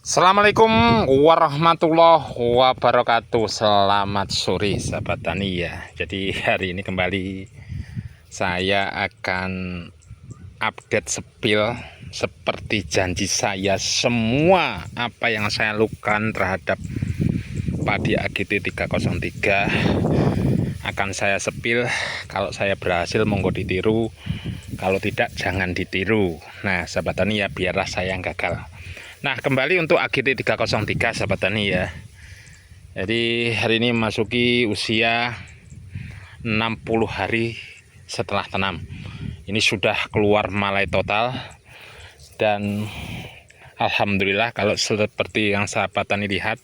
Assalamualaikum warahmatullahi wabarakatuh. Selamat sore sahabat tani ya. Jadi hari ini kembali saya akan update sepil seperti janji saya. Semua apa yang saya lakukan terhadap padi AGT 303 akan saya sepil. Kalau saya berhasil monggo ditiru, kalau tidak jangan ditiru. Nah sahabat tani ya, biarlah saya yang gagal. Nah kembali untuk AGT 303 sahabat tani ya. Jadi hari ini memasuki usia 60 hari setelah tanam. Ini sudah keluar malai total. Dan alhamdulillah kalau seperti yang sahabat tani lihat,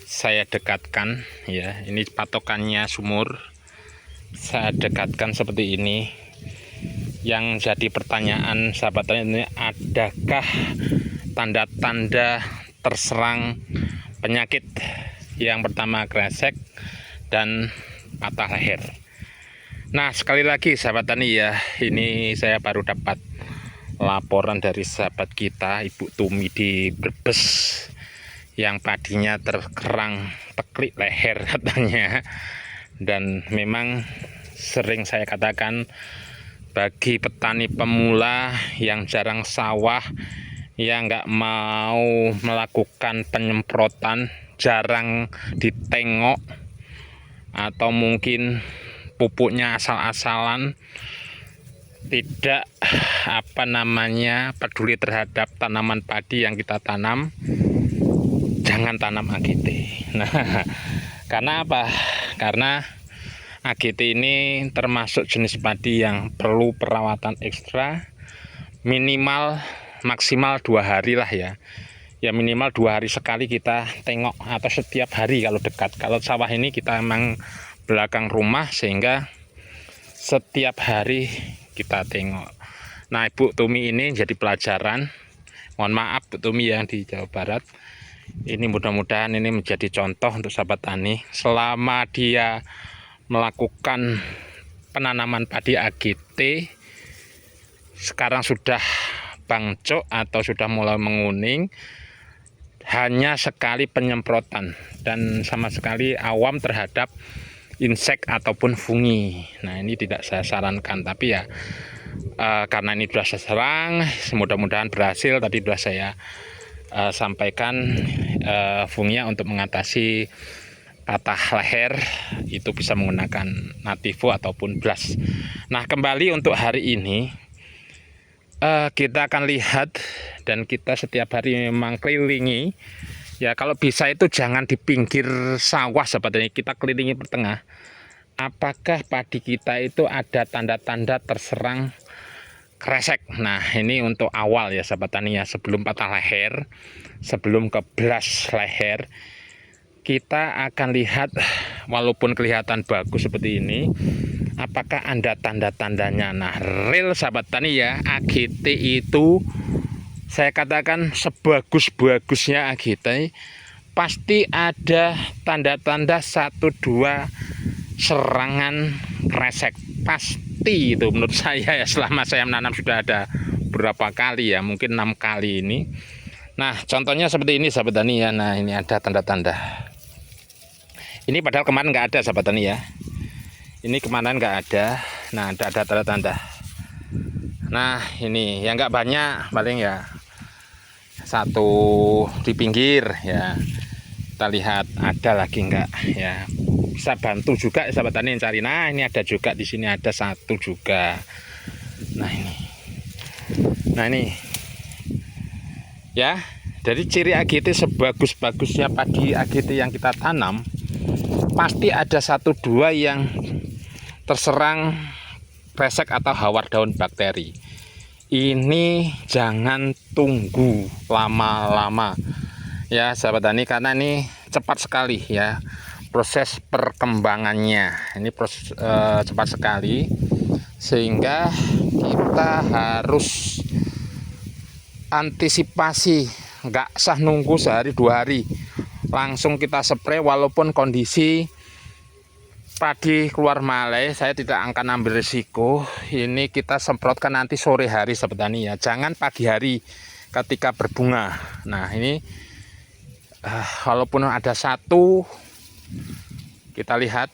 saya dekatkan ya. Ini patokannya sumur. Saya dekatkan seperti ini. Yang jadi pertanyaan sahabat tani ini, adakah tanda-tanda terserang penyakit? Yang pertama kresek dan patah leher. Nah sekali lagi sahabat tani ya, ini saya baru dapat laporan dari sahabat kita Ibu Tumi di Brebes yang padinya terkerang teklik leher katanya. Dan memang sering saya katakan, bagi petani pemula yang jarang sawah, yang nggak mau melakukan penyemprotan, jarang ditengok, atau mungkin pupuknya asal-asalan, tidak peduli terhadap tanaman padi yang kita tanam, jangan tanam AGT. Nah, karena apa? Karena AGT ini termasuk jenis padi yang perlu perawatan ekstra, minimal maksimal 2 hari lah ya. Ya minimal 2 hari sekali kita tengok, atau setiap hari kalau dekat. Kalau sawah ini kita emang belakang rumah, sehingga setiap hari kita tengok. Nah Ibu Tumi ini jadi pelajaran. Mohon maaf Bu Tumi yang di Jawa Barat. Ini mudah-mudahan ini menjadi contoh untuk sahabat tani. Selama dia melakukan penanaman padi AGT, sekarang sudah bangcok atau sudah mulai menguning, hanya sekali penyemprotan dan sama sekali awam terhadap insek ataupun fungi. Nah ini tidak saya sarankan, tapi ya karena ini sudah saya serang, mudah-mudahan berhasil. Tadi sudah saya sampaikan funginya untuk mengatasi patah leher itu bisa menggunakan Nativo ataupun Blast. Nah kembali untuk hari ini kita akan lihat, dan kita setiap hari memang kelilingi ya. Kalau bisa itu jangan di pinggir sawah seperti ini, kita kelilingi pertengah. Apakah padi kita itu ada tanda-tanda terserang kresek? Nah ini untuk awal ya sahabat tani ya, sebelum patah leher, sebelum ke blast leher, kita akan lihat, walaupun kelihatan bagus seperti ini, apakah ada tanda-tandanya. Nah real sahabat tani ya, AGT itu saya katakan sebagus-bagusnya AGT pasti ada tanda-tanda 1-2 serangan kresek, pasti itu menurut saya ya. Selama saya menanam sudah ada berapa kali ya, mungkin 6 kali ini. Nah contohnya seperti ini sahabat tani ya. Nah ini ada tanda-tanda. Ini padahal kemarin nggak ada sahabat tani ya. Ini kemarin nggak ada. Nah ada tanda-tanda. Nah ini yang nggak banyak, paling ya 1 di pinggir ya. Kita lihat ada lagi nggak ya. Bisa bantu juga sahabat tani yang cari. Nah ini ada juga, di sini ada 1 juga. Nah ini ya. Jadi ciri AGT sebagus-bagusnya padi AGT yang kita tanam, pasti ada 1-2 yang terserang kresek atau hawar daun bakteri. Ini jangan tunggu lama-lama ya sahabat tani, karena ini cepat sekali ya proses perkembangannya. Ini proses cepat sekali, sehingga kita harus antisipasi. Nggak usah nunggu sehari 2 hari, langsung kita spray. Walaupun kondisi padi keluar malai, saya tidak akan ambil risiko. Ini kita semprotkan nanti sore hari sahabat tani ya, jangan pagi hari ketika berbunga. Nah ini walaupun ada satu, kita lihat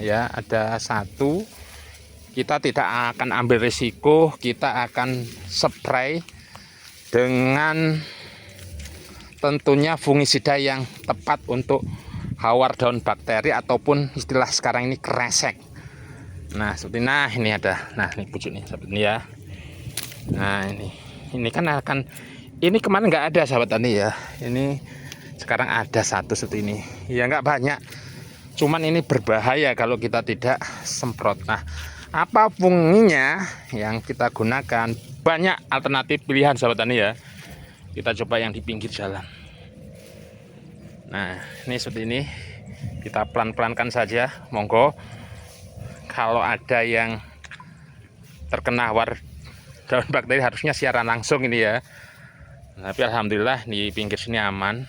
ya, ada satu, kita tidak akan ambil risiko, kita akan spray dengan tentunya fungisida yang tepat untuk hawar daun bakteri ataupun istilah sekarang ini kresek. Nah seperti, nah ini ada, nah ini pucuk nih seperti ini ya. Nah ini kan akan, ini kemarin nggak ada sahabat tani ya, ini sekarang ada satu seperti ini ya, nggak banyak, cuman ini berbahaya kalau kita tidak semprot. Nah apa funginya yang kita gunakan? Banyak alternatif pilihan sahabat tani ya. Kita coba yang di pinggir jalan. Nah ini seperti ini, kita pelan-pelankan saja, monggo. Kalau ada yang terkena hawar daun bakteri harusnya siaran langsung ini ya, tapi alhamdulillah di pinggir sini aman,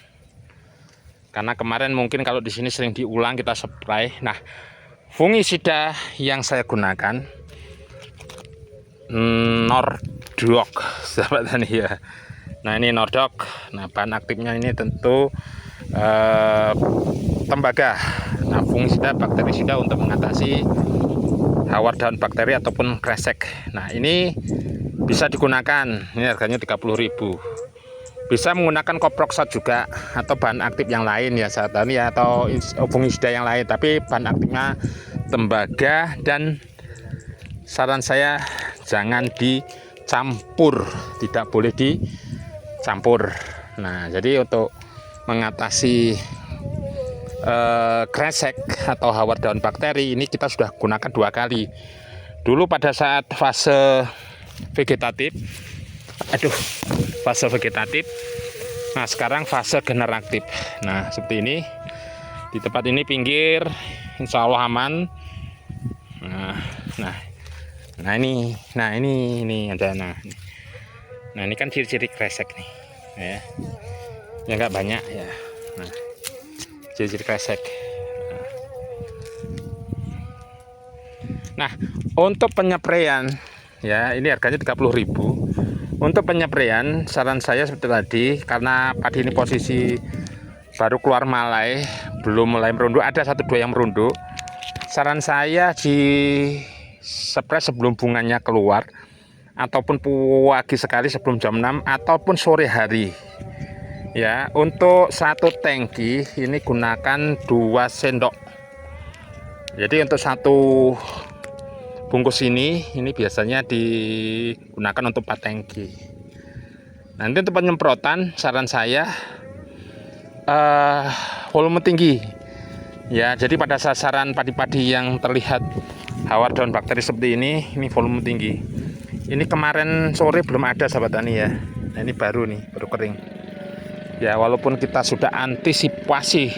karena kemarin mungkin kalau di sini sering diulang kita spray. Nah fungisida yang saya gunakan Nordok sahabat tani ya. Nah ini Nordok. Nah bahan aktifnya ini tentu tembaga. Nah fungisida bakterisida untuk mengatasi hawar daun bakteri ataupun kresek. Nah ini bisa digunakan, ini harganya 30.000. Bisa menggunakan koproksat juga atau bahan aktif yang lain ya sahabat tani ya, atau fungisida yang lain, tapi bahan aktifnya tembaga, dan saran saya jangan dicampur, tidak boleh dicampur. Nah jadi untuk mengatasi kresek atau hawar daun bakteri ini kita sudah gunakan 2 kali. Dulu pada saat fase vegetatif, fase vegetatif. Nah sekarang fase generatif. Nah seperti ini, di tempat ini pinggir insya Allah aman. Nah ini ada. Nah ini kan ciri-ciri kresek nih ya nggak banyak ya. Nah ciri-ciri kresek. Nah untuk penyepraian ya, ini harganya 30.000. Untuk penyepraian saran saya seperti tadi, karena padi ini posisi baru keluar malai, belum mulai merunduk, ada 1-2 yang merunduk. Saran saya di spray sebelum bunganya keluar, ataupun pagi sekali sebelum jam 6, ataupun sore hari ya. Untuk 1 tangki ini gunakan 2 sendok. Jadi untuk 1 bungkus ini biasanya digunakan untuk 4 tangki. Nanti untuk penyemprotan saran saya volume tinggi ya. Jadi pada sasaran padi-padi yang terlihat hawar daun bakteri seperti ini volume tinggi. Ini kemarin sore belum ada sahabat tani ya. Nah ini baru kering ya. Walaupun kita sudah antisipasi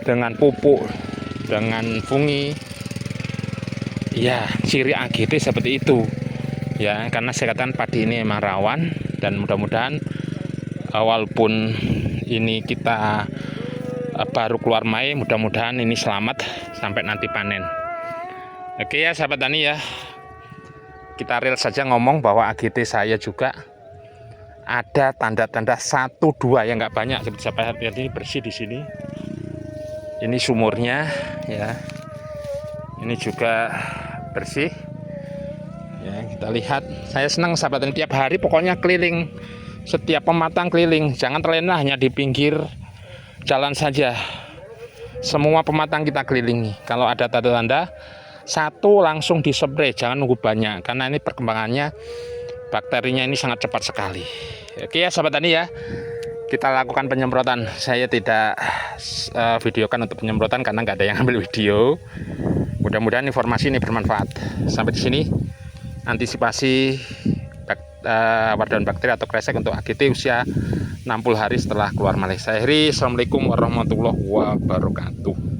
dengan pupuk, dengan fungi ya, ciri AGT seperti itu ya, karena saya katakan padi ini memang rawan, dan mudah-mudahan walaupun ini kita baru keluar Mei, mudah-mudahan ini selamat sampai nanti panen. Oke ya sahabat tani ya, kita real saja ngomong bahwa AGT saya juga ada tanda-tanda 1-2 yang nggak banyak. Seperti saya lihat ini bersih di sini, ini sumurnya ya, ini juga bersih ya. Kita lihat, saya senang sahabat tani, tiap hari pokoknya keliling, setiap pematang keliling, jangan terlena hanya di pinggir jalan saja. Semua pematang kita kelilingi, kalau ada tanda-tanda 1 langsung dispray, jangan nunggu banyak, karena ini perkembangannya bakterinya ini sangat cepat sekali. Oke ya sahabat tani ya, kita lakukan penyemprotan. Saya tidak videokan untuk penyemprotan karena nggak ada yang ambil video. Mudah-mudahan informasi ini bermanfaat. Sampai di sini antisipasi hawar daun bakteri atau kresek untuk AGT usia 60 hari setelah keluar malai. Saya akhiri. Assalamualaikum warahmatullahi wabarakatuh.